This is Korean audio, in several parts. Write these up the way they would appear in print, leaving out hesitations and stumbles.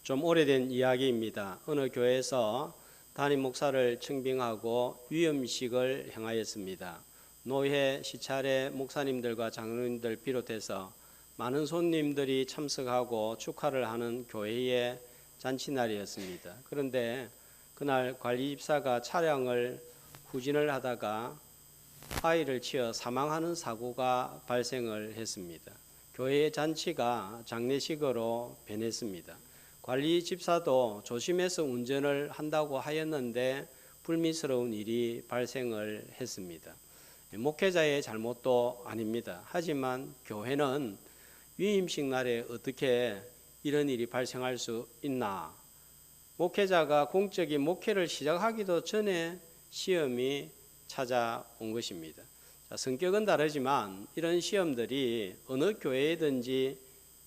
좀 오래된 이야기입니다. 어느 교회에서 담임 목사를 청빙하고 위임식을 행하였습니다. 노회, 시찰회, 목사님들과 장로님들 비롯해서 많은 손님들이 참석하고 축하를 하는 교회의 잔치날이었습니다. 그런데 그날 관리집사가 차량을 후진을 하다가 아이를 치어 사망하는 사고가 발생을 했습니다. 교회의 잔치가 장례식으로 변했습니다. 관리 집사도 조심해서 운전을 한다고 하였는데 불미스러운 일이 발생을 했습니다. 목회자의 잘못도 아닙니다. 하지만 교회는 위임식 날에 어떻게 이런 일이 발생할 수 있나? 목회자가 공적인 목회를 시작하기도 전에 시험이 찾아온 것입니다. 성격은 다르지만 이런 시험들이 어느 교회이든지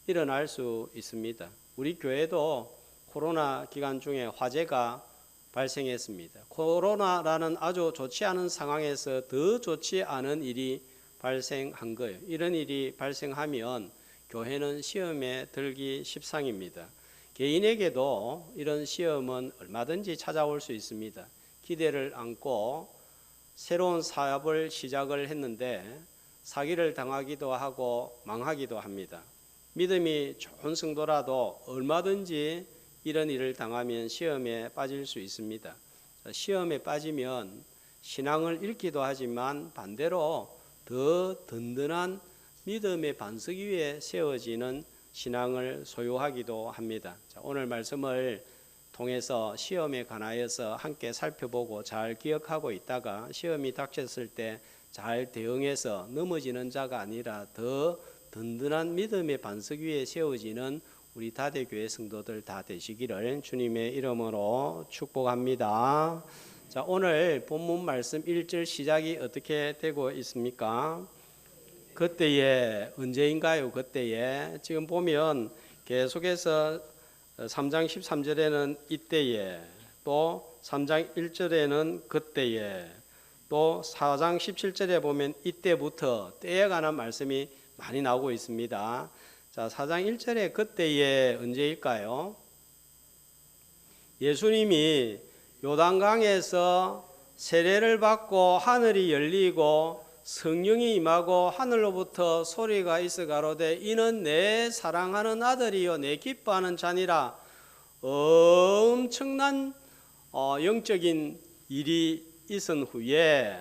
일어날 수 있습니다. 우리 교회도 코로나 기간 중에 화재가 발생했습니다. 코로나라는 아주 좋지 않은 상황에서 더 좋지 않은 일이 발생한 거예요. 이런 일이 발생하면 교회는 시험에 들기 십상입니다. 개인에게도 이런 시험은 얼마든지 찾아올 수 있습니다. 기대를 안고 새로운 사업을 시작을 했는데 사기를 당하기도 하고 망하기도 합니다. 믿음이 좋은 성도라도 얼마든지 이런 일을 당하면 시험에 빠질 수 있습니다. 시험에 빠지면 신앙을 잃기도 하지만 반대로 더 든든한 믿음의 반석 위에 세워지는 신앙을 소유하기도 합니다. 오늘 말씀을 통해서 시험에 관하여서 함께 살펴보고 잘 기억하고 있다가 시험이 닥쳤을 때 잘 대응해서 넘어지는 자가 아니라 더 든든한 믿음의 반석 위에 세워지는 우리 다대교회 성도들 다 되시기를 주님의 이름으로 축복합니다. 자, 오늘 본문 말씀 1절 시작이 어떻게 되고 있습니까? 그때에, 언제인가요? 그때에. 지금 보면 계속해서 3장 13절에는 이때에, 또 3장 1절에는 그때에, 또 4장 17절에 보면 이때부터 때에 관한 말씀이 많이 나오고 있습니다. 자, 4장 1절에 그때에 언제일까요? 예수님이 요단강에서 세례를 받고 하늘이 열리고 성령이 임하고 하늘로부터 소리가 있어 가로되 이는 내 사랑하는 아들이요 내 기뻐하는 자니라. 엄청난 영적인 일이 있은 후에,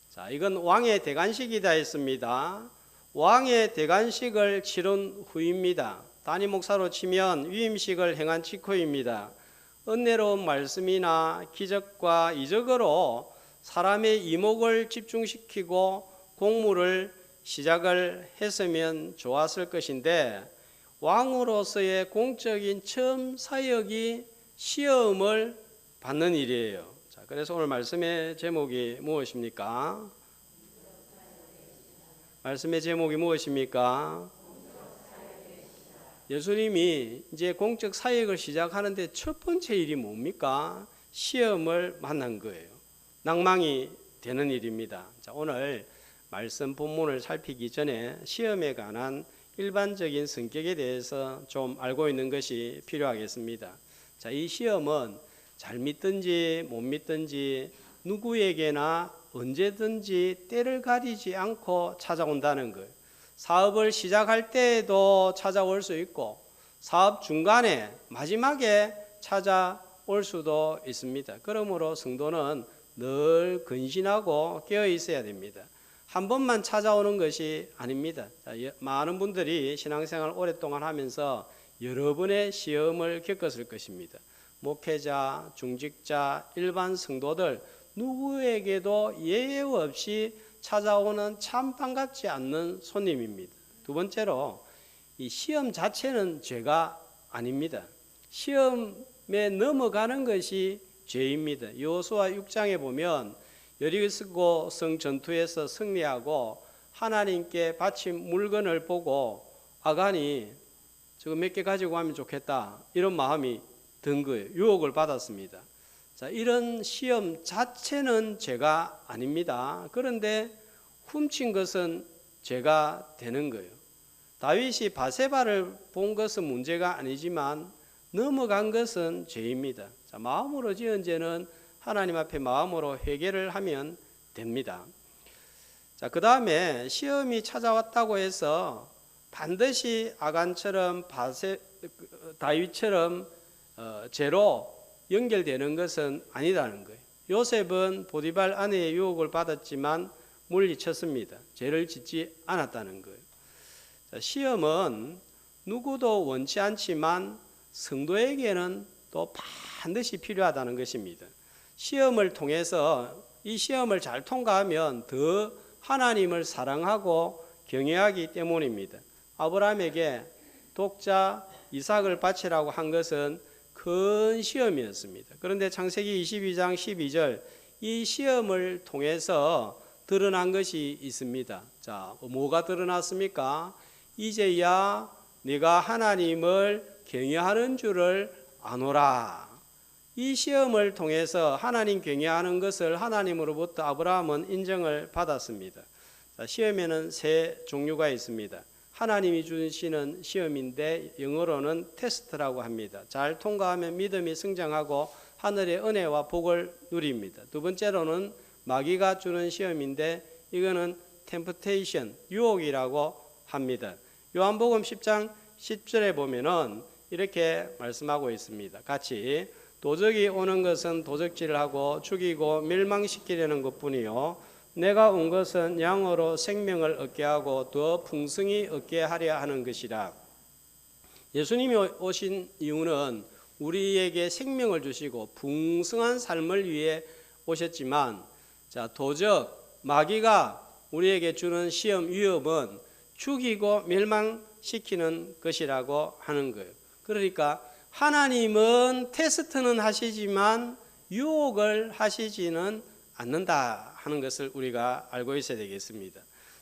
자, 이건 왕의 대관식이다 했습니다. 왕의 대관식을 치른 후입니다. 담임 목사로 치면 위임식을 행한 직후입니다. 은혜로운 말씀이나 기적과 이적으로 사람의 이목을 집중시키고 공무를 시작을 했으면 좋았을 것인데 왕으로서의 공적인 처음 사역이 시험을 받는 일이에요. 자, 그래서 오늘 말씀의 제목이 무엇입니까? 말씀의 제목이 무엇입니까? 예수님이 이제 공적 사역을 시작하는데 첫 번째 일이 뭡니까? 시험을 만난 거예요. 낭망이 되는 일입니다. 자, 오늘 말씀 본문을 살피기 전에 시험에 관한 일반적인 성격에 대해서 좀 알고 있는 것이 필요하겠습니다. 자, 이 시험은 잘 믿든지 못 믿든지 누구에게나 언제든지 때를 가리지 않고 찾아온다는 거예요. 사업을 시작할 때에도 찾아올 수 있고 사업 중간에 마지막에 찾아올 수도 있습니다. 그러므로 성도는 늘 근신하고 깨어 있어야 됩니다. 한 번만 찾아오는 것이 아닙니다. 많은 분들이 신앙생활 오랫동안 하면서 여러 번의 시험을 겪었을 것입니다. 목회자, 중직자, 일반 성도들 누구에게도 예외 없이 찾아오는 참 반갑지 않는 손님입니다. 두 번째로 이 시험 자체는 죄가 아닙니다. 시험에 넘어가는 것이 죄입니다. 여호수아 6장에 보면 여리고 성 전투에서 승리하고 하나님께 바친 물건을 보고 아간이 저거 몇 개 가지고 가면 좋겠다 이런 마음이 든 거예요. 유혹을 받았습니다. 자, 이런 시험 자체는 죄가 아닙니다. 그런데 훔친 것은 죄가 되는 거예요. 다윗이 바세바를 본 것은 문제가 아니지만 넘어간 것은 죄입니다. 자, 마음으로 지은 죄는 하나님 앞에 마음으로 회개를 하면 됩니다. 자, 그 다음에 시험이 찾아왔다고 해서 반드시 아간처럼 다윗처럼 죄로 연결되는 것은 아니라는 거예요. 요셉은 보디발 아내의 유혹을 받았지만 물리쳤습니다. 죄를 짓지 않았다는 거예요. 자, 시험은 누구도 원치 않지만 성도에게는 또 반드시 필요하다는 것입니다. 시험을 통해서 이 시험을 잘 통과하면 더 하나님을 사랑하고 경외하기 때문입니다. 아브라함에게 독자 이삭을 바치라고 한 것은 큰 시험이었습니다. 그런데 창세기 22장 12절 이 시험을 통해서 드러난 것이 있습니다. 자, 뭐가 드러났습니까? 이제야 네가 하나님을 경외하는 줄을 아노라. 이 시험을 통해서 하나님 경외하는 것을 하나님으로부터 아브라함은 인정을 받았습니다. 자, 시험에는 세 종류가 있습니다. 하나님이 주시는 시험인데 영어로는 테스트라고 합니다. 잘 통과하면 믿음이 성장하고 하늘의 은혜와 복을 누립니다. 두 번째로는 마귀가 주는 시험인데 이거는 템프테이션, 유혹이라고 합니다. 요한복음 10장 10절에 보면은 이렇게 말씀하고 있습니다. 같이 도적이 오는 것은 도적질을 하고 죽이고 멸망시키려는 것뿐이요 내가 온 것은 양으로 생명을 얻게 하고 더 풍성히 얻게 하려 하는 것이라. 예수님이 오신 이유는 우리에게 생명을 주시고 풍성한 삶을 위해 오셨지만 자, 도적, 마귀가 우리에게 주는 시험 위협은 죽이고 멸망시키는 것이라고 하는 거예요. 그러니까 하나님은 테스트는 하시지만 유혹을 하시지는 않는다 하는 것을 우리가 알고 있어야 되겠습니다.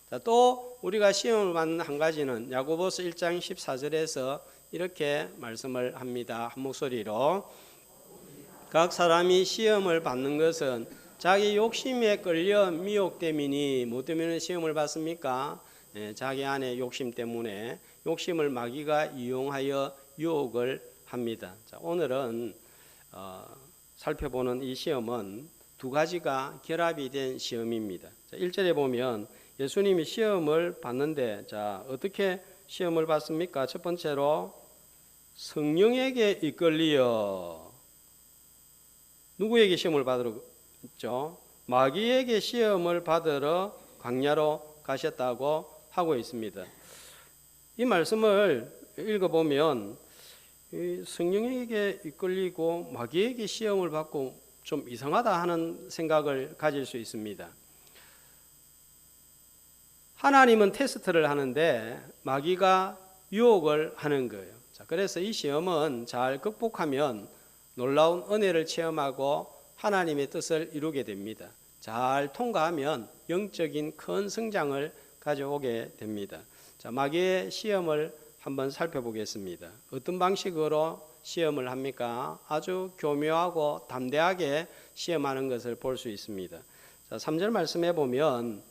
자, 또 우리가 시험을 받는 한 가지는 야고보서 1장 14절에서 이렇게 말씀을 합니다. 한 목소리로 각 사람이 시험을 받는 것은 자기 욕심에 끌려 미혹됨이니 뭐 때문에 시험을 받습니까? 자기 안에 욕심 때문에 욕심을 마귀가 이용하여 유혹을 합니다. 자, 오늘은 살펴보는 이 시험은 두 가지가 결합이 된 시험입니다. 자, 1절에 보면 예수님이 시험을 받는데 자, 어떻게 시험을 받습니까? 첫 번째로 성령에게 이끌리어 누구에게 시험을 받으러 있죠? 마귀에게 시험을 받으러 광야로 가셨다고 하고 있습니다. 이 말씀을 읽어보면 성령에게 이끌리고 마귀에게 시험을 받고 좀 이상하다 하는 생각을 가질 수 있습니다. 하나님은 테스트를 하는데 마귀가 유혹을 하는 거예요. 자, 그래서 이 시험은 잘 극복하면 놀라운 은혜를 체험하고 하나님의 뜻을 이루게 됩니다. 잘 통과하면 영적인 큰 성장을 가져오게 됩니다. 자, 마귀의 시험을 한번 살펴보겠습니다. 어떤 방식으로 시험을 합니까? 아주 교묘하고 담대하게 시험하는 것을 볼 수 있습니다. 자, 3절 말씀해 보면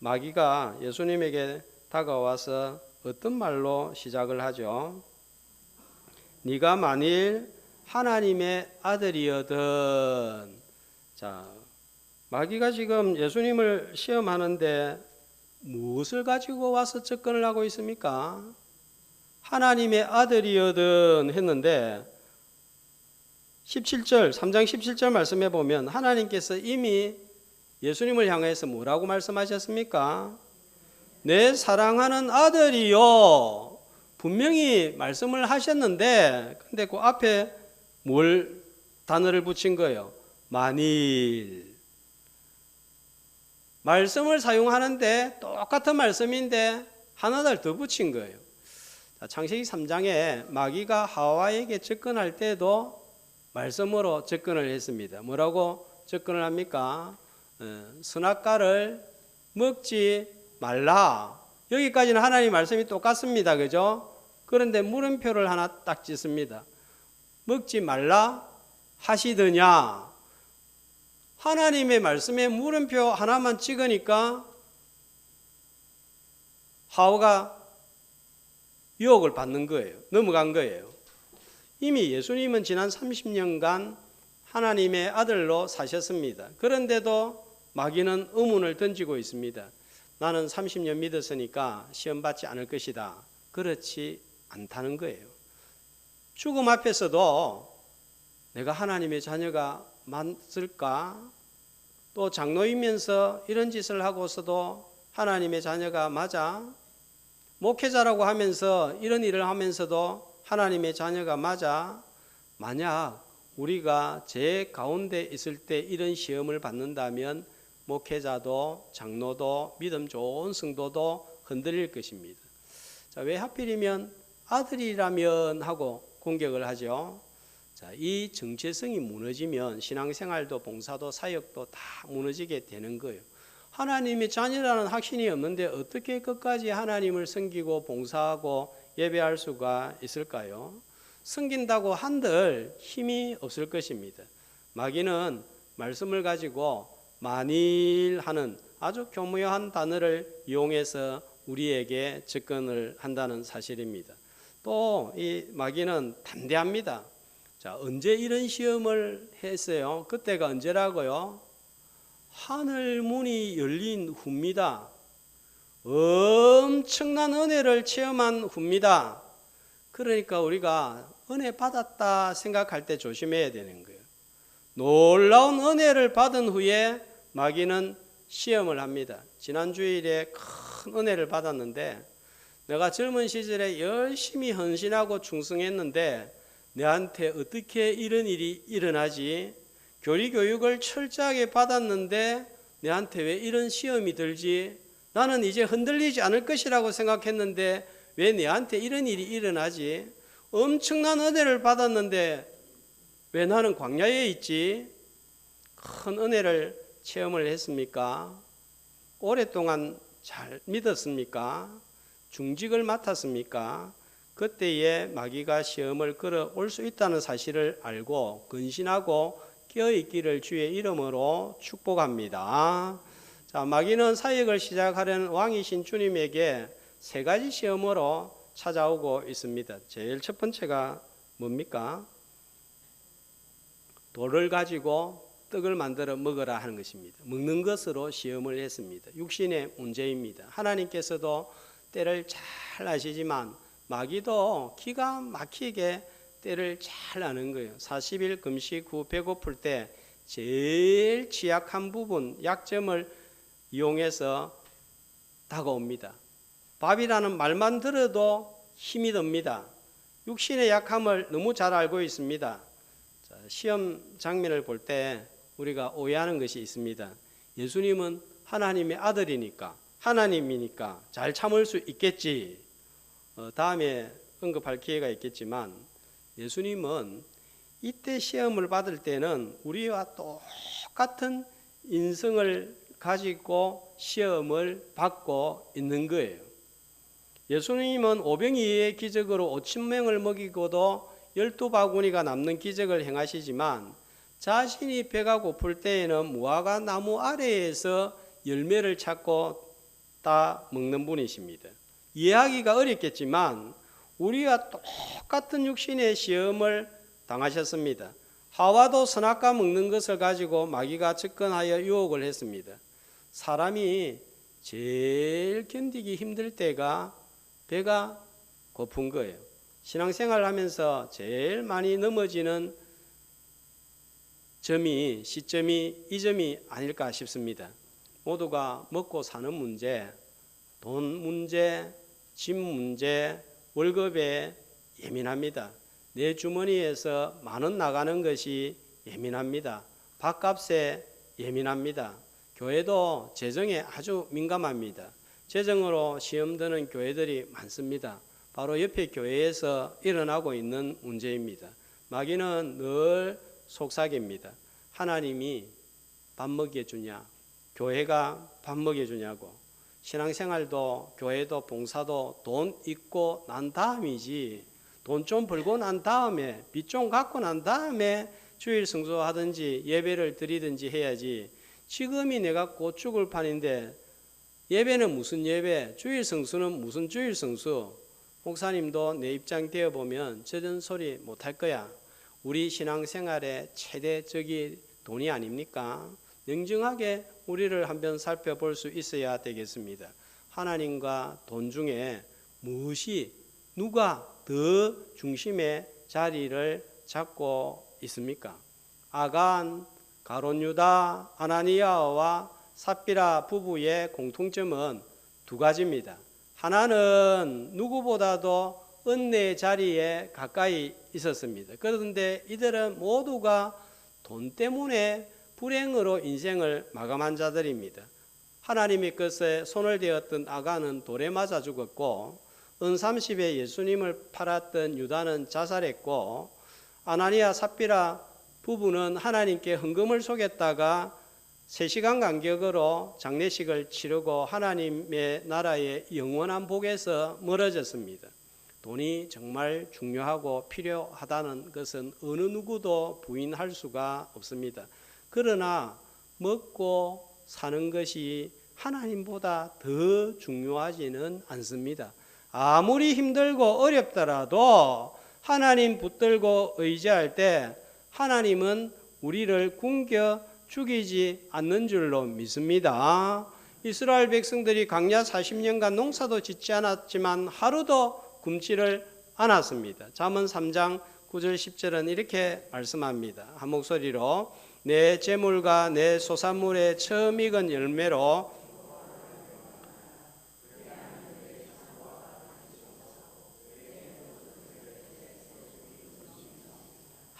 마귀가 예수님에게 다가와서 어떤 말로 시작을 하죠? 네가 만일 하나님의 아들이거든. 자, 마귀가 지금 예수님을 시험하는데 무엇을 가지고 와서 접근을 하고 있습니까? 하나님의 아들이거든 했는데 17절 3장 17절 말씀해 보면 하나님께서 이미 예수님을 향해서 뭐라고 말씀하셨습니까? 내 사랑하는 아들이요. 분명히 말씀을 하셨는데 근데 그 앞에 뭘 단어를 붙인 거예요? 만일. 말씀을 사용하는데 똑같은 말씀인데 하나를 더 붙인 거예요. 창세기 3장에 마귀가 하와에게 접근할 때도 말씀으로 접근을 했습니다. 뭐라고 접근을 합니까? 선악과를 먹지 말라. 여기까지는 하나님 말씀이 똑같습니다. 그죠? 그런데 물음표를 하나 딱 짓습니다. 먹지 말라 하시더냐. 하나님의 말씀에 물음표 하나만 찍으니까 하와가 유혹을 받는 거예요. 넘어간 거예요. 이미 예수님은 지난 30년간 하나님의 아들로 사셨습니다. 그런데도 마귀는 의문을 던지고 있습니다. 나는 30년 믿었으니까 시험 받지 않을 것이다. 그렇지 않다는 거예요. 죽음 앞에서도 내가 하나님의 자녀가 맞을까? 또 장로이면서 이런 짓을 하고서도 하나님의 자녀가 맞아? 목회자라고 하면서 이런 일을 하면서도 하나님의 자녀가 맞아? 만약 우리가 제 가운데 있을 때 이런 시험을 받는다면 목회자도 장로도 믿음 좋은 성도도 흔들릴 것입니다. 자, 왜 하필이면 아들이라면 하고 공격을 하죠. 자, 이 정체성이 무너지면 신앙생활도 봉사도 사역도 다 무너지게 되는 거예요. 하나님의 자녀라는 확신이 없는데 어떻게 끝까지 하나님을 섬기고 봉사하고 예배할 수가 있을까요? 섬긴다고 한들 힘이 없을 것입니다. 마귀는 말씀을 가지고 만일 하는 아주 교묘한 단어를 이용해서 우리에게 접근을 한다는 사실입니다. 또 이 마귀는 담대합니다. 자, 언제 이런 시험을 했어요? 그때가 언제라고요? 하늘 문이 열린 후입니다. 엄청난 은혜를 체험한 후입니다. 그러니까 우리가 은혜 받았다 생각할 때 조심해야 되는 거예요. 놀라운 은혜를 받은 후에 마귀는 시험을 합니다. 지난 주일에 큰 은혜를 받았는데 내가 젊은 시절에 열심히 헌신하고 충성했는데 내한테 어떻게 이런 일이 일어나지? 교리 교육을 철저하게 받았는데 내한테 왜 이런 시험이 들지? 나는 이제 흔들리지 않을 것이라고 생각했는데 왜 내한테 이런 일이 일어나지? 엄청난 은혜를 받았는데 왜 나는 광야에 있지? 큰 은혜를 체험을 했습니까? 오랫동안 잘 믿었습니까? 중직을 맡았습니까? 그때에 마귀가 시험을 걸어올 수 있다는 사실을 알고 근신하고 깨어있기를 주의 이름으로 축복합니다. 자, 마귀는 사역을 시작하려는 왕이신 주님에게 세 가지 시험으로 찾아오고 있습니다. 제일 첫 번째가 뭡니까? 돌을 가지고 떡을 만들어 먹으라 하는 것입니다. 먹는 것으로 시험을 했습니다. 육신의 문제입니다. 하나님께서도 때를 잘 아시지만 마귀도 기가 막히게 때를 잘 아는 거예요. 40일 금식 후 배고플 때 제일 취약한 부분, 약점을 이용해서 다가옵니다. 밥이라는 말만 들어도 힘이 듭니다. 육신의 약함을 너무 잘 알고 있습니다. 자, 시험 장면을 볼 때 우리가 오해하는 것이 있습니다. 예수님은 하나님의 아들이니까 하나님이니까 잘 참을 수 있겠지. 다음에 언급할 기회가 있겠지만 예수님은 이때 시험을 받을 때는 우리와 똑같은 인성을 가지고 시험을 받고 있는 거예요. 예수님은 오병이의 기적으로 5,000명을 먹이고도 12바구니가 남는 기적을 행하시지만 자신이 배가 고플 때에는 무화과 나무 아래에서 열매를 찾고 따 먹는 분이십니다. 이해하기가 어렵겠지만 우리와 똑같은 육신의 시험을 당하셨습니다. 하와도 선악과 먹는 것을 가지고 마귀가 접근하여 유혹을 했습니다. 사람이 제일 견디기 힘들 때가 배가 고픈 거예요. 신앙생활을 하면서 제일 많이 넘어지는 시점이 이 점이 아닐까 싶습니다. 모두가 먹고 사는 문제, 돈 문제, 집 문제, 월급에 예민합니다. 내 주머니에서 10,000원 나가는 것이 예민합니다. 밥값에 예민합니다. 교회도 재정에 아주 민감합니다. 재정으로 시험 드는 교회들이 많습니다. 바로 옆에 교회에서 일어나고 있는 문제입니다. 마귀는 늘 속삭입니다. 하나님이 밥 먹여주냐? 교회가 밥 먹여주냐고. 신앙생활도 교회도 봉사도 돈 있고 난 다음이지, 돈 좀 벌고 난 다음에, 빚 좀 갚고 난 다음에 주일 성수하든지 예배를 드리든지 해야지. 지금이 내가 곧 죽을 판인데 예배는 무슨 예배, 주일 성수는 무슨 주일 성수. 목사님도 내 입장 되어보면 저런 소리 못할 거야. 우리 신앙생활의 최대적이 돈이 아닙니까? 냉정하게 우리를 한번 살펴볼 수 있어야 되겠습니다. 하나님과 돈 중에 무엇이 누가 더 중심의 자리를 잡고 있습니까? 아간, 가룟 유다, 아나니아와 삽비라 부부의 공통점은 두 가지입니다. 하나는 누구보다도 은혜의 자리에 가까이 있었습니다. 그런데 이들은 모두가 돈 때문에 불행으로 인생을 마감한 자들입니다. 하나님의 것에 손을 대었던 아간은 돌에 맞아 죽었고, 은 30에 예수님을 팔았던 유다는 자살했고, 아나니아 삽비라 부부는 하나님께 헌금을 속였다가 3시간 간격으로 장례식을 치르고 하나님의 나라의 영원한 복에서 멀어졌습니다. 돈이 정말 중요하고 필요하다는 것은 어느 누구도 부인할 수가 없습니다. 그러나 먹고 사는 것이 하나님보다 더 중요하지는 않습니다. 아무리 힘들고 어렵더라도 하나님 붙들고 의지할 때 하나님은 우리를 굶겨 죽이지 않는 줄로 믿습니다. 이스라엘 백성들이 광야 40년간 농사도 짓지 않았지만 하루도 굶지를 않았습니다. 잠언 3장 9절 10절은 이렇게 말씀합니다. 한 목소리로 내 재물과 내 소산물의 처음 익은 열매로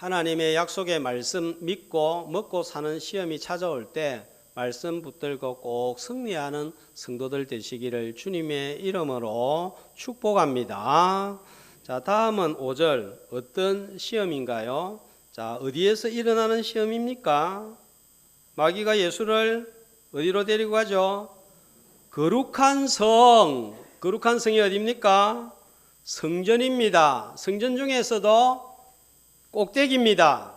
하나님의 약속의 말씀 믿고 먹고 사는 시험이 찾아올 때 말씀 붙들고 꼭 승리하는 성도들 되시기를 주님의 이름으로 축복합니다. 자, 다음은 5절. 어떤 시험인가요? 자, 어디에서 일어나는 시험입니까? 마귀가 예수를 어디로 데리고 가죠? 거룩한 성. 거룩한 성이 어디입니까? 성전입니다. 성전 중에서도 꼭대기입니다.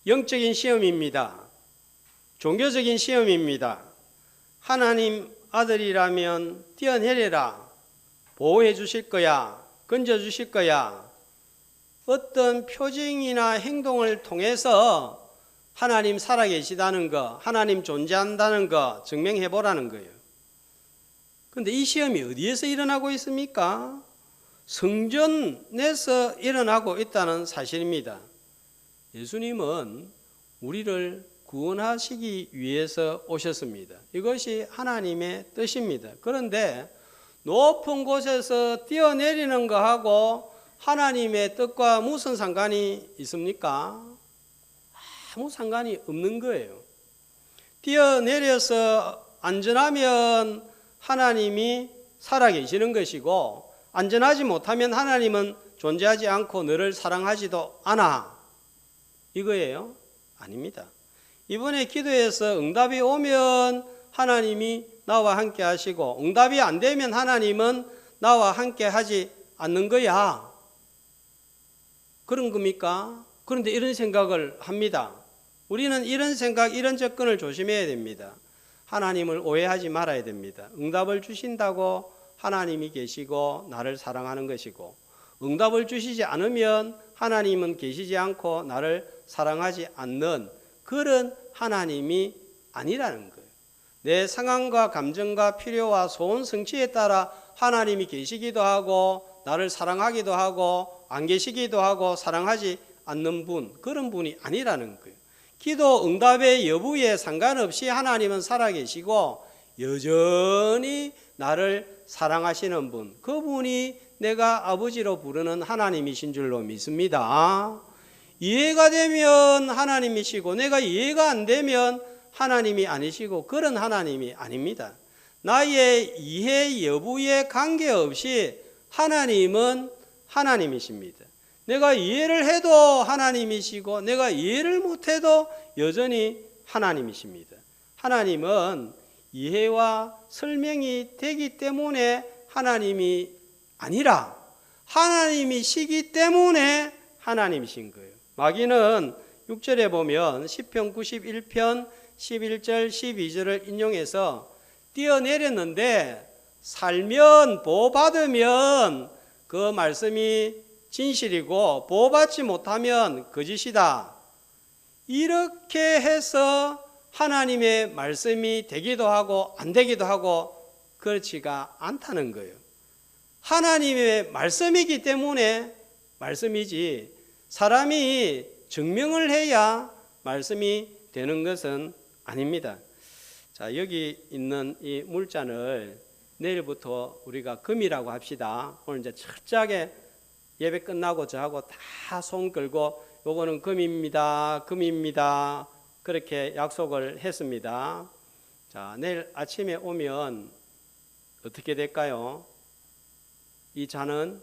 영적인 시험입니다. 종교적인 시험입니다. 하나님 아들이라면 뛰어내려라. 보호해 주실 거야. 건져 주실 거야. 어떤 표징이나 행동을 통해서 하나님 살아계시다는 거, 하나님 존재한다는 거 증명해 보라는 거예요. 그런데 이 시험이 어디에서 일어나고 있습니까? 성전에서 일어나고 있다는 사실입니다. 예수님은 우리를 구원하시기 위해서 오셨습니다. 이것이 하나님의 뜻입니다. 그런데 높은 곳에서 뛰어내리는 것하고 하나님의 뜻과 무슨 상관이 있습니까? 아무 상관이 없는 거예요. 뛰어내려서 안전하면 하나님이 살아계시는 것이고, 안전하지 못하면 하나님은 존재하지 않고 너를 사랑하지도 않아. 이거예요? 아닙니다. 이번에 기도해서 응답이 오면 하나님이 나와 함께 하시고, 응답이 안 되면 하나님은 나와 함께 하지 않는 거야. 그런 겁니까? 그런데 이런 생각을 합니다. 우리는 이런 생각, 이런 접근을 조심해야 됩니다. 하나님을 오해하지 말아야 됩니다. 응답을 주신다고 하나님이 계시고 나를 사랑하는 것이고, 응답을 주시지 않으면 하나님은 계시지 않고 나를 사랑하지 않는 그런 하나님이 아니라는 거예요. 내 상황과 감정과 필요와 소원 성취에 따라 하나님이 계시기도 하고 나를 사랑하기도 하고 안 계시기도 하고 사랑하지 않는 분, 그런 분이 아니라는 거예요. 기도 응답의 여부에 상관없이 하나님은 살아계시고 여전히 나를 사랑하시는 분, 그분이 내가 아버지로 부르는 하나님이신 줄로 믿습니다. 이해가 되면 하나님이시고 내가 이해가 안 되면 하나님이 아니시고 그런 하나님이 아닙니다. 나의 이해 여부에 관계없이 하나님은 하나님이십니다. 내가 이해를 해도 하나님이시고 내가 이해를 못해도 여전히 하나님이십니다. 하나님은 이해와 설명이 되기 때문에 하나님이 아니라 하나님이시기 때문에 하나님이신 거예요. 마귀는 6절에 보면 시편 91편 11절 12절을 인용해서 뛰어내렸는데 살면 보호받으면 그 말씀이 진실이고 보호받지 못하면 거짓이다. 이렇게 해서 하나님의 말씀이 되기도 하고 안 되기도 하고 그렇지가 않다는 거예요. 하나님의 말씀이기 때문에 말씀이지 사람이 증명을 해야 말씀이 되는 것은 아닙니다. 자, 여기 있는 이 물잔을 내일부터 우리가 금이라고 합시다. 오늘 이제 철저하게 예배 끝나고 저하고 다 손 끌고 요거는 금입니다. 금입니다. 그렇게 약속을 했습니다. 자, 내일 아침에 오면 어떻게 될까요? 이 잔은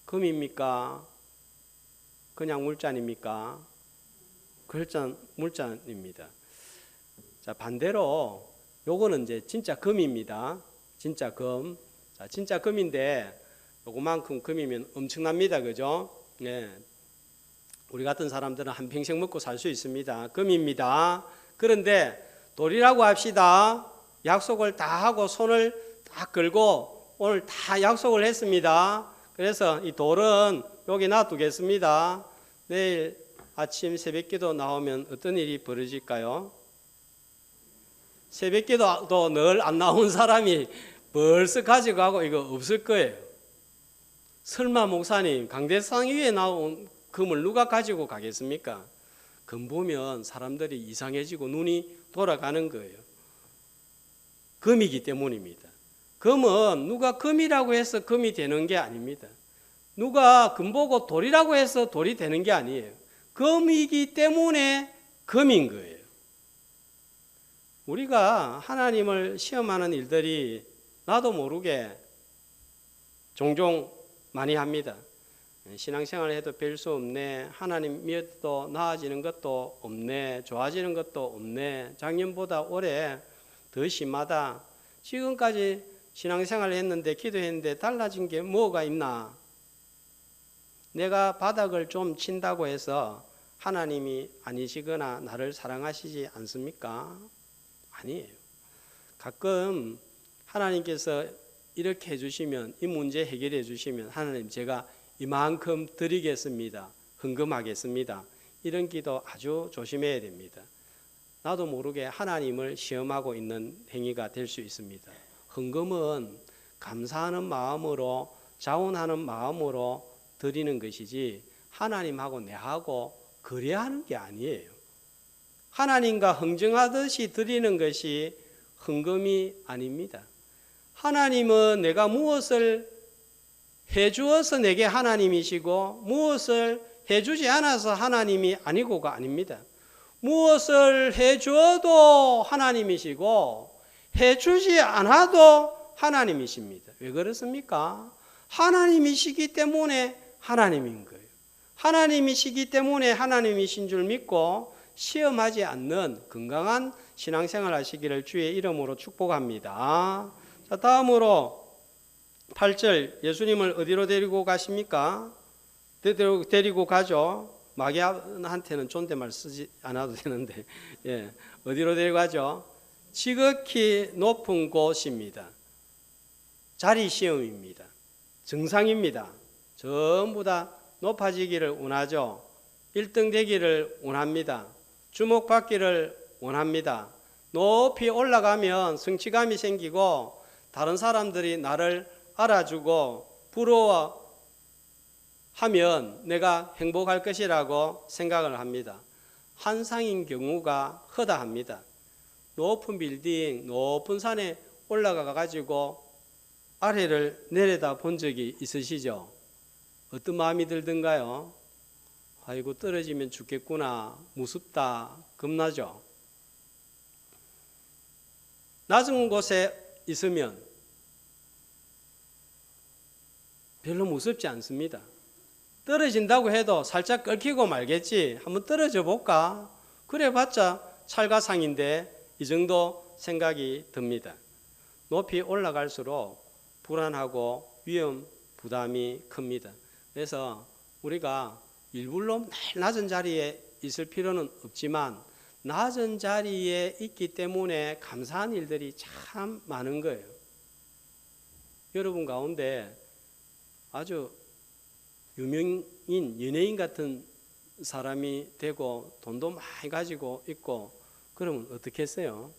금입니까? 그냥 물잔입니까? 물잔입니다. 자, 반대로 요거는 이제 진짜 금입니다. 진짜 금. 자, 진짜 금인데 요거만큼 금이면 엄청납니다. 그죠? 네. 우리 같은 사람들은 한평생 먹고 살 수 있습니다. 금입니다. 그런데 돌이라고 합시다. 약속을 다 하고 손을 딱 걸고 오늘 다 약속을 했습니다. 그래서 이 돌은 여기 놔두겠습니다. 내일 아침 새벽기도 나오면 어떤 일이 벌어질까요? 새벽기도 늘 안 나온 사람이 벌써 가져가고 이거 없을 거예요. 설마 목사님 강대상 위에 나온 금을 누가 가지고 가겠습니까? 금 보면 사람들이 이상해지고 눈이 돌아가는 거예요. 금이기 때문입니다. 금은 누가 금이라고 해서 금이 되는 게 아닙니다. 누가 금 보고 돌이라고 해서 돌이 되는 게 아니에요. 금이기 때문에 금인 거예요. 우리가 하나님을 시험하는 일들이 나도 모르게 종종 많이 합니다. 신앙생활을 해도 별 수 없네. 하나님 믿어도 나아지는 것도 없네. 좋아지는 것도 없네. 작년보다 올해 더 심하다. 지금까지 신앙생활을 했는데 기도했는데 달라진 게 뭐가 있나? 내가 바닥을 좀 친다고 해서 하나님이 아니시거나 나를 사랑하시지 않습니까? 아니에요. 가끔 하나님께서 이렇게 해주시면 이 문제 해결해 주시면 하나님 제가 이만큼 드리겠습니다. 헌금하겠습니다. 이런 기도 아주 조심해야 됩니다. 나도 모르게 하나님을 시험하고 있는 행위가 될 수 있습니다. 헌금은 감사하는 마음으로 자원하는 마음으로 드리는 것이지 하나님하고 내하고 거래하는 게 아니에요. 하나님과 흥정하듯이 드리는 것이 헌금이 아닙니다. 하나님은 내가 무엇을 해주어서 내게 하나님이시고 무엇을 해주지 않아서 하나님이 아니고가 아닙니다. 무엇을 해주어도 하나님이시고 해주지 않아도 하나님이십니다. 왜 그렇습니까? 하나님이시기 때문에 하나님인 거예요. 하나님이시기 때문에 하나님이신 줄 믿고 시험하지 않는 건강한 신앙생활 하시기를 주의 이름으로 축복합니다. 자, 다음으로 8절 예수님을 어디로 데리고 가십니까? 데리고 가죠. 마귀한테는 존댓말 쓰지 않아도 되는데 어디로 데려가죠? 지극히 높은 곳입니다. 자리 시험입니다. 정상입니다. 전부 다 높아지기를 원하죠. 1등 되기를 원합니다. 주목받기를 원합니다. 높이 올라가면 성취감이 생기고 다른 사람들이 나를 알아주고 부러워하면 내가 행복할 것이라고 생각을 합니다. 환상인 경우가 허다합니다. 높은 빌딩, 높은 산에 올라가 가지고 아래를 내려다 본 적이 있으시죠? 어떤 마음이 들던가요? 아이고 떨어지면 죽겠구나, 무섭다, 겁나죠? 낮은 곳에 있으면 별로 무섭지 않습니다. 떨어진다고 해도 살짝 끓기고 말겠지. 한번 떨어져 볼까? 그래봤자 찰가상인데 이 정도 생각이 듭니다. 높이 올라갈수록 불안하고 위험 부담이 큽니다. 그래서 우리가 일부러 낮은 자리에 있을 필요는 없지만 낮은 자리에 있기 때문에 감사한 일들이 참 많은 거예요. 여러분 가운데 아주 유명인, 연예인 같은 사람이 되고 돈도 많이 가지고 있고 그러면 어떻게 했어요?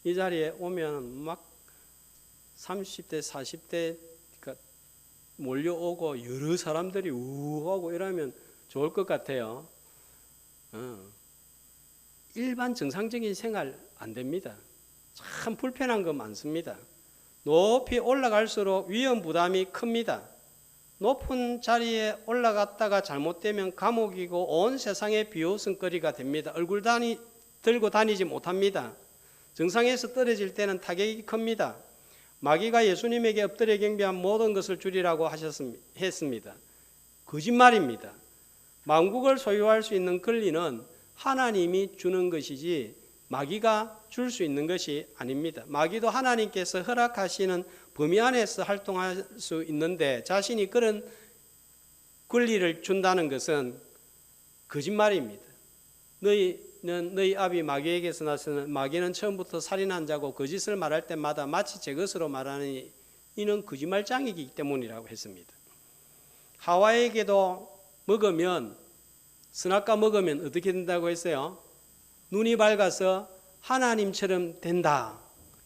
이 자리에 오면 막 30대, 40대 몰려오고 여러 사람들이 우하고 이러면 좋을 것 같아요. 일반 정상적인 생활 안 됩니다. 참 불편한 거 많습니다. 높이 올라갈수록 위험 부담이 큽니다. 높은 자리에 올라갔다가 잘못되면 감옥이고 온 세상의 비웃음거리가 됩니다. 얼굴 들고 다니지 못합니다. 정상에서 떨어질 때는 타격이 큽니다. 마귀가 예수님에게 엎드려 경배한 모든 것을 주리라고 했습니다. 거짓말입니다. 만국을 소유할 수 있는 권리는 하나님이 주는 것이지 마귀가 줄 수 있는 것이 아닙니다. 마귀도 하나님께서 허락하시는 범위 안에서 활동할 수 있는데 자신이 그런 권리를 준다는 것은 거짓말입니다. 너희 아비 마귀에게서 나서는 마귀는 처음부터 살인한 자고 거짓을 말할 때마다 마치 제 것으로 말하니 이는 거짓말장이기 때문이라고 했습니다. 하와에게도 선악과 먹으면 어떻게 된다고 했어요? 눈이 밝아서 하나님처럼 된다.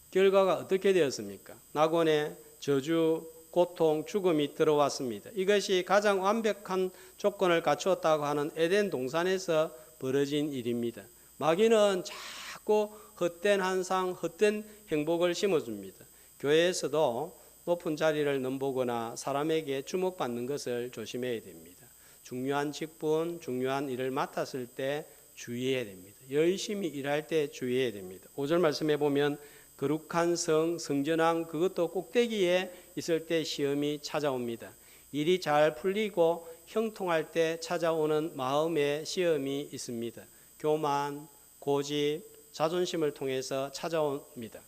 결과가 어떻게 되었습니까? 낙원에 저주, 고통, 죽음이 들어왔습니다. 이것이 가장 완벽한 조건을 갖추었다고 하는 에덴 동산에서 벌어진 일입니다. 마귀는 자꾸 헛된 환상, 헛된 행복을 심어줍니다. 교회에서도 높은 자리를 넘보거나 사람에게 주목받는 것을 조심해야 됩니다. 중요한 직분, 중요한 일을 맡았을 때 주의해야 됩니다. 열심히 일할 때 주의해야 됩니다. 5절 말씀해 보면 거룩한 성전함 그것도 꼭대기에 있을 때 시험이 찾아옵니다. 일이 잘 풀리고 형통할 때 찾아오는 마음의 시험이 있습니다. 교만, 고집, 자존심을 통해서 찾아옵니다.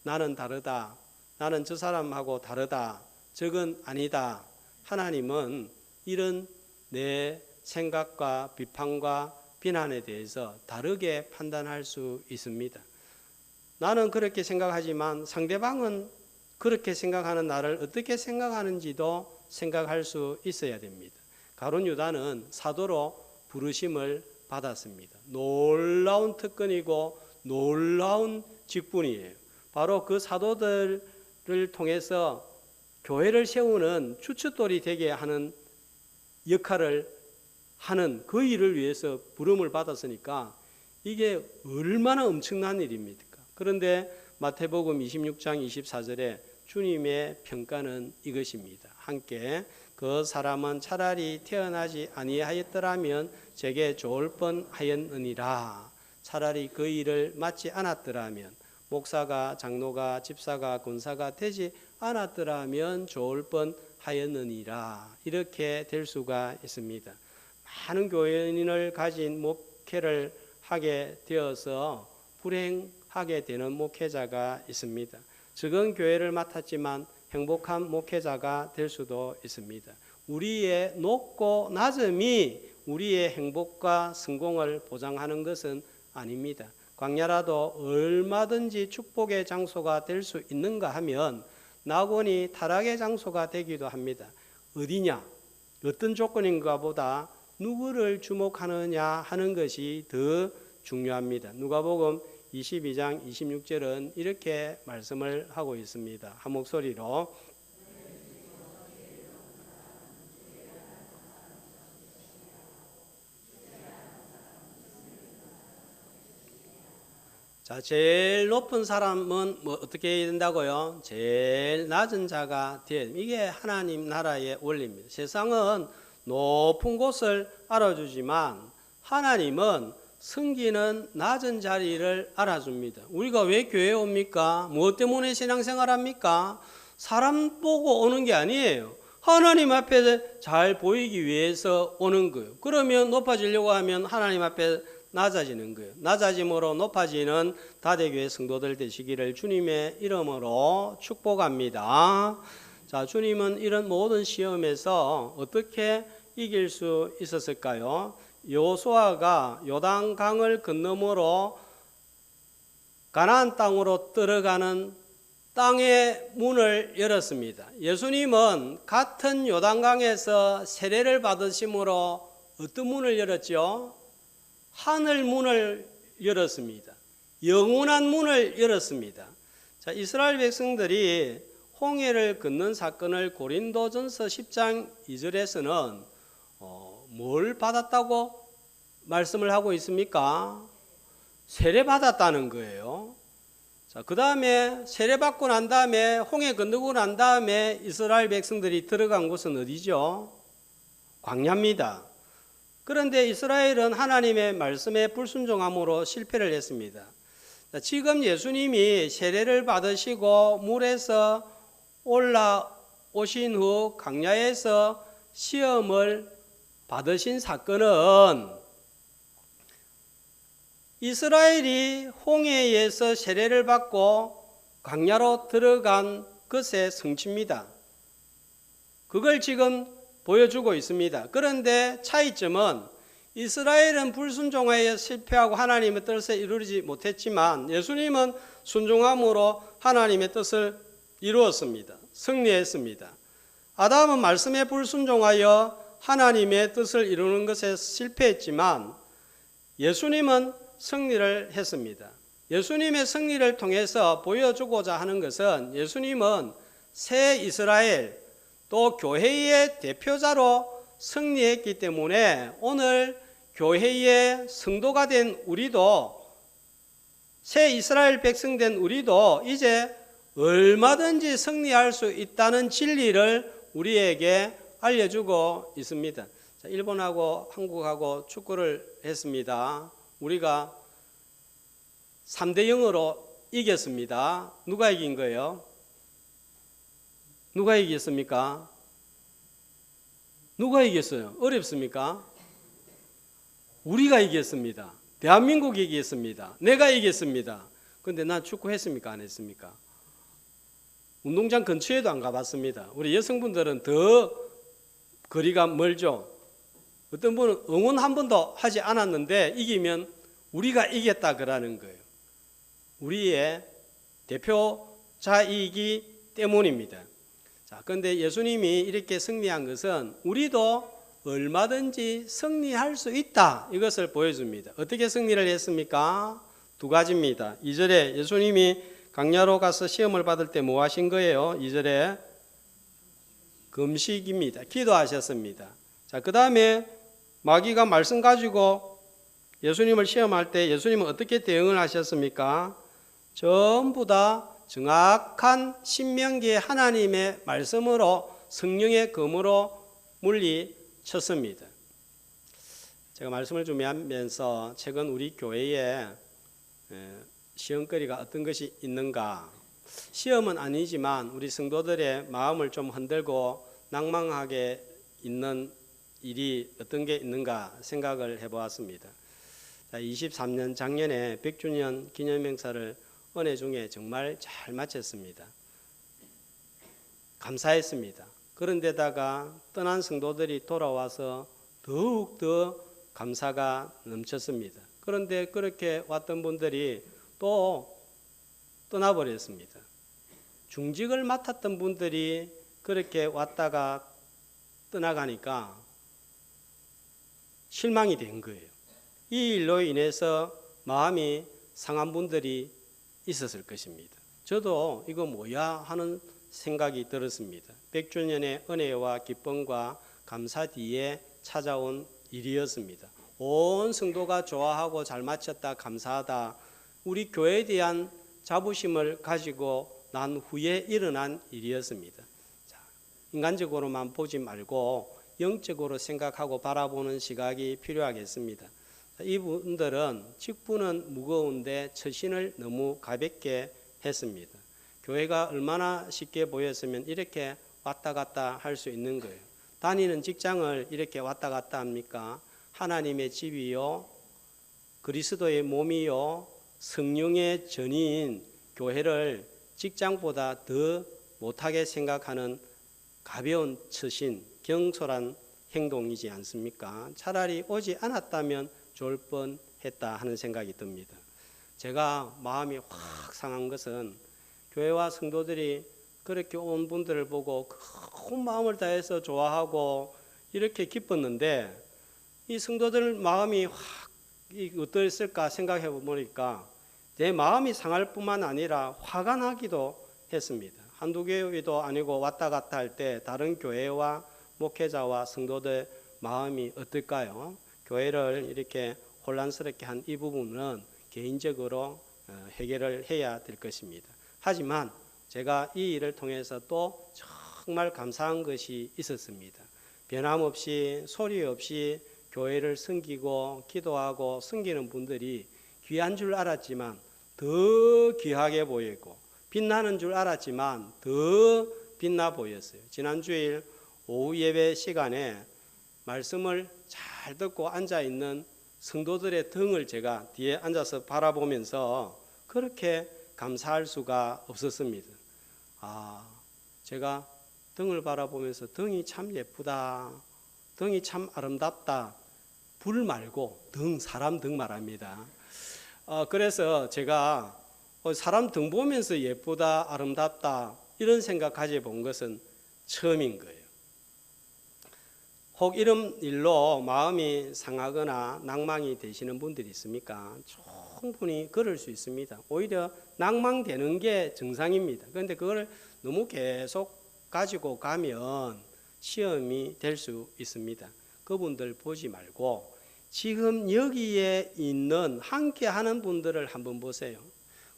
나는 다르다. 나는 저 사람하고 다르다. 저건 아니다. 하나님은 이런 내 생각과 비판과 비난에 대해서 다르게 판단할 수 있습니다. 나는 그렇게 생각하지만 상대방은 그렇게 생각하는 나를 어떻게 생각하는지도 생각할 수 있어야 됩니다. 가룟 유다는 사도로 부르심을 받았습니다. 놀라운 특권이고 놀라운 직분이에요. 바로 그 사도들을 통해서 교회를 세우는 주춧돌이 되게 하는 역할을 하는 그 일을 위해서 부름을 받았으니까 이게 얼마나 엄청난 일입니까? 그런데 마태복음 26장 24절에 주님의 평가는 이것입니다. 함께 그 사람은 차라리 태어나지 아니하였더라면 제게 좋을 뻔하였느니라. 차라리 그 일을 맡지 않았더라면 목사가 장로가 집사가 권사가 되지 않았더라면 좋을 뻔하였느니라. 이렇게 될 수가 있습니다. 많은 교인을 가진 목회를 하게 되어서 불행하게 되는 목회자가 있습니다. 적은 교회를 맡았지만 행복한 목회자가 될 수도 있습니다. 우리의 높고 낮음이 우리의 행복과 성공을 보장하는 것은 아닙니다. 광야라도 얼마든지 축복의 장소가 될 수 있는가 하면 낙원이 타락의 장소가 되기도 합니다. 어디냐? 어떤 조건인가 보다 누구를 주목하느냐 하는 것이 더 중요합니다. 누가복음 22장 26절은 이렇게 말씀을 하고 있습니다. 한 목소리로 자, 제일 높은 사람은 어떻게 해야 된다고요? 제일 낮은 자가 돼야 됩니다. 이게 하나님 나라의 원리입니다. 세상은 높은 곳을 알아주지만 하나님은 섬기는 낮은 자리를 알아줍니다. 우리가 왜 교회에 옵니까? 무엇 때문에 신앙생활합니까? 사람 보고 오는 게 아니에요. 하나님 앞에 잘 보이기 위해서 오는 거예요. 그러면 높아지려고 하면 하나님 앞에 낮아지는 거예요. 낮아짐으로 높아지는 다대교회 성도들 되시기를 주님의 이름으로 축복합니다. 자, 주님은 이런 모든 시험에서 어떻게 이길 수 있었을까요? 여호수아가 요단강을 건너므로 가나안 땅으로 들어가는 땅의 문을 열었습니다. 예수님은 같은 요단강에서 세례를 받으심으로 어떤 문을 열었죠? 하늘 문을 열었습니다. 영원한 문을 열었습니다. 자, 이스라엘 백성들이 홍해를 건넌 사건을 고린도전서 10장 2절에서는 뭘 받았다고 말씀을 하고 있습니까? 세례 받았다는 거예요. 자, 그 다음에 세례 받고 난 다음에 홍해 건너고 난 다음에 이스라엘 백성들이 들어간 곳은 어디죠? 광야입니다. 그런데 이스라엘은 하나님의 말씀에 불순종함으로 실패를 했습니다. 자, 지금 예수님이 세례를 받으시고 물에서 올라오신 후 광야에서 시험을 받으신 사건은 이스라엘이 홍해에서 세례를 받고 광야로 들어간 것의 성취입니다. 그걸 지금 보여주고 있습니다. 그런데 차이점은 이스라엘은 불순종하여 실패하고 하나님의 뜻을 이루지 못했지만 예수님은 순종함으로 하나님의 뜻을 이루었습니다. 승리했습니다. 아담은 말씀에 불순종하여 하나님의 뜻을 이루는 것에 실패했지만 예수님은 승리를 했습니다. 예수님의 승리를 통해서 보여주고자 하는 것은 예수님은 새 이스라엘 또 교회의 대표자로 승리했기 때문에 오늘 교회의 성도가 된 우리도 새 이스라엘 백성 된 우리도 이제 얼마든지 승리할 수 있다는 진리를 우리에게 알려주고 있습니다. 자, 일본하고 한국하고 축구를 했습니다. 우리가 3대 0으로 이겼습니다. 누가 이긴 거예요? 누가 이겼습니까? 누가 이겼어요? 어렵습니까? 우리가 이겼습니다. 대한민국이 이겼습니다. 내가 이겼습니다. 그런데 난 축구했습니까? 안 했습니까? 운동장 근처에도 안 가봤습니다. 우리 여성분들은 더 거리가 멀죠. 어떤 분은 응원 한 번도 하지 않았는데 이기면 우리가 이겼다 그러는 거예요. 우리의 대표자이기 때문입니다. 자, 그런데 예수님이 이렇게 승리한 것은 우리도 얼마든지 승리할 수 있다 이것을 보여줍니다. 어떻게 승리를 했습니까? 두 가지입니다. 2절에 예수님이 광야로 가서 시험을 받을 때 뭐 하신 거예요? 2절에 금식입니다. 기도하셨습니다. 자, 그 다음에 마귀가 말씀 가지고 예수님을 시험할 때 예수님은 어떻게 대응을 하셨습니까? 전부 다 정확한 신명기의 하나님의 말씀으로 성령의 검으로 물리쳤습니다. 제가 말씀을 준비하면서 최근 우리 교회에 시험거리가 어떤 것이 있는가, 시험은 아니지만 우리 성도들의 마음을 좀 흔들고 낭망하게 있는 일이 어떤 게 있는가 생각을 해보았습니다. 23년 작년에 100주년 기념행사를 은혜 중에 정말 잘 마쳤습니다. 감사했습니다. 그런데다가 떠난 성도들이 돌아와서 더욱더 감사가 넘쳤습니다. 그런데 그렇게 왔던 분들이 또 떠나버렸습니다. 중직을 맡았던 분들이 그렇게 왔다가 떠나가니까 실망이 된 거예요. 이 일로 인해서 마음이 상한 분들이 있었을 것입니다. 저도 이거 뭐야 하는 생각이 들었습니다. 100주년의 은혜와 기쁨과 감사 뒤에 찾아온 일이었습니다. 온 성도가 좋아하고 잘 마쳤다, 감사하다, 우리 교회에 대한 자부심을 가지고 난 후에 일어난 일이었습니다. 자, 인간적으로만 보지 말고 영적으로 생각하고 바라보는 시각이 필요하겠습니다. 이분들은 직분은 무거운데 처신을 너무 가볍게 했습니다. 교회가 얼마나 쉽게 보였으면 이렇게 왔다 갔다 할 수 있는 거예요. 다니는 직장을 이렇게 왔다 갔다 합니까? 하나님의 집이요, 그리스도의 몸이요, 성령의 전인 교회를 직장보다 더 못하게 생각하는 가벼운 처신, 경솔한 행동이지 않습니까? 차라리 오지 않았다면 좋을 뻔했다 하는 생각이 듭니다. 제가 마음이 확 상한 것은 교회와 성도들이 그렇게 온 분들을 보고 큰 마음을 다해서 좋아하고 이렇게 기뻤는데 이 성도들 마음이 확 어떠했을까 생각해 보니까 내 마음이 상할 뿐만 아니라 화가 나기도 했습니다. 한두 교회도 아니고 왔다 갔다 할 때 다른 교회와 목회자와 성도들 마음이 어떨까요? 교회를 이렇게 혼란스럽게 한 이 부분은 개인적으로 해결을 해야 될 것입니다. 하지만 제가 이 일을 통해서 또 정말 감사한 것이 있었습니다. 변함없이 소리 없이 교회를 섬기고 기도하고 섬기는 분들이 귀한 줄 알았지만 더 귀하게 보이고 빛나는 줄 알았지만 더 빛나 보였어요. 지난 주일 오후 예배 시간에 말씀을 잘 듣고 앉아있는 성도들의 등을 제가 뒤에 앉아서 바라보면서 그렇게 감사할 수가 없었습니다. 제가 등을 바라보면서 등이 참 예쁘다, 등이 참 아름답다, 불 말고 등, 사람 등 말합니다. 그래서 제가 사람 등 보면서 예쁘다, 아름답다 이런 생각 가져본 것은 처음인 거예요. 혹 이런 일로 마음이 상하거나 낭망이 되시는 분들이 있습니까? 충분히 그럴 수 있습니다. 오히려 낭망되는 게 정상입니다. 그런데 그걸 너무 계속 가지고 가면 시험이 될 수 있습니다. 그분들 보지 말고 지금 여기에 있는 함께 하는 분들을 한번 보세요.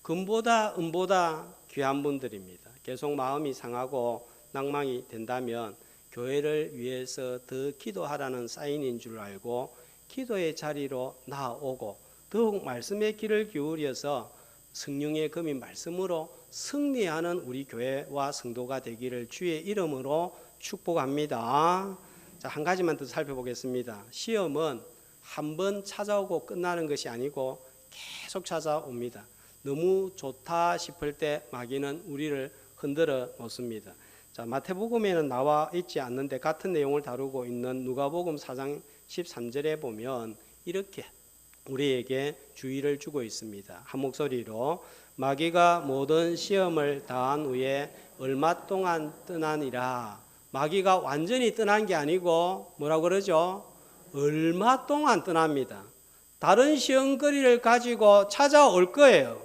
금보다 은보다 귀한 분들입니다. 계속 마음이 상하고 낭망이 된다면 교회를 위해서 더 기도하라는 사인인 줄 알고 기도의 자리로 나아오고 더욱 말씀의 귀를 기울여서 성령의 금인 말씀으로 승리하는 우리 교회와 성도가 되기를 주의 이름으로 축복합니다. 자, 한 가지만 더 살펴보겠습니다. 시험은 한 번 찾아오고 끝나는 것이 아니고 계속 찾아옵니다. 너무 좋다 싶을 때 마귀는 우리를 흔들어 놓습니다. 자, 마태복음에는 나와 있지 않는데 같은 내용을 다루고 있는 누가복음 4장 13절에 보면 이렇게 우리에게 주의를 주고 있습니다. 한 목소리로 마귀가 모든 시험을 다한 후에 얼마 동안 떠나니라. 마귀가 완전히 떠난 게 아니고 뭐라고 그러죠? 얼마 동안 떠납니다. 다른 시험거리를 가지고 찾아올 거예요.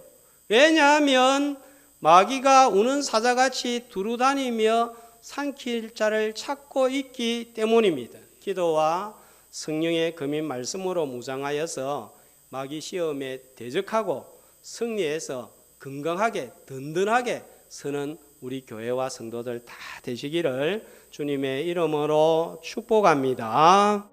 왜냐하면 마귀가 우는 사자같이 두루다니며 삼킬 자를 찾고 있기 때문입니다. 기도와 성령의 금인 말씀으로 무장하여서 마귀 시험에 대적하고 승리해서 건강하게 든든하게 서는 우리 교회와 성도들 다 되시기를 주님의 이름으로 축복합니다.